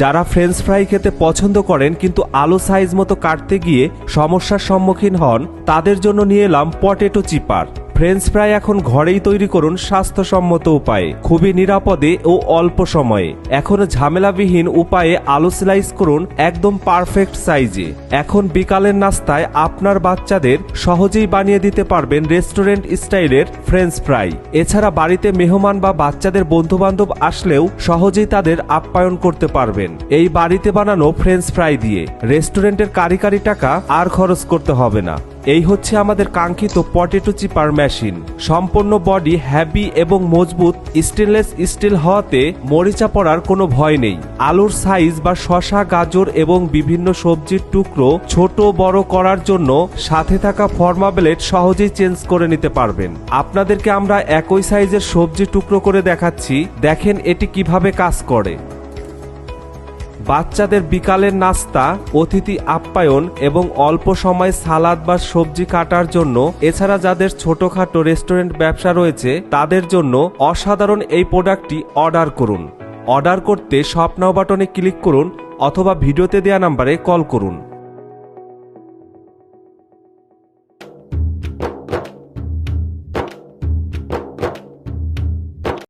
যারা French fry খেতে পছন্দ করেন কিন্তু আলু সাইজ মতো কাটতে গিয়ে সমস্যার সম্মুখীন হন, তাদের জন্য নিয়ে এলাম পটেটো চিপার। ফ্রেঞ্চ ফ্রাই এখন ঘরেই তৈরি করুন স্বাস্থ্যসম্মত উপায়ে, খুবই নিরাপদে ও অল্প সময়ে। এখন ঝামেলাবিহীন উপায়ে আলু স্লাইস করুন একদম পারফেক্ট সাইজে। এখন বিকালের নাস্তায় আপনার বাচ্চাদের সহজেই বানিয়ে দিতে পারবেন রেস্টুরেন্ট স্টাইলের ফ্রেঞ্চ ফ্রাই। এছাড়া বাড়িতে মেহমান বা বাচ্চাদের বন্ধুবান্ধব আসলেও সহজেই তাদের আপ্যায়ন করতে পারবেন এই বাড়িতে বানানো ফ্রেঞ্চ ফ্রাই দিয়ে। রেস্টুরেন্টের কারি টাকা আর খরচ করতে হবে না। এই হচ্ছে আমাদের কাঙ্ক্ষিত পটেটো চিপার মেশিন। সম্পূর্ণ বডি হ্যাভি এবং মজবুত স্টেনলেস স্টিল হওয়াতে মরিচা পড়ার কোনো ভয় নেই। আলুর সাইজ বা শসা, গাজর এবং বিভিন্ন সবজির টুকরো ছোট বড় করার জন্য সাথে থাকা ফর্মা ব্লেড সহজেই চেঞ্জ করে নিতে পারবেন। আপনাদেরকে আমরা একই সাইজের সবজি টুকরো করে দেখাচ্ছি, দেখেন এটি কিভাবে কাজ করে। বাচ্চাদের বিকালের নাস্তা, অতিথি আপ্যায়ন এবং অল্প সময় সালাদ বা সবজি কাটার জন্য, এছাড়া যাদের ছোটখাটো রেস্টুরেন্ট ব্যবসা রয়েছে তাদের জন্য অসাধারণ এই প্রোডাক্টটি অর্ডার করুন। অর্ডার করতে শপ নাও বাটনে ক্লিক করুন অথবা ভিডিওতে দেওয়া নাম্বারে কল করুন।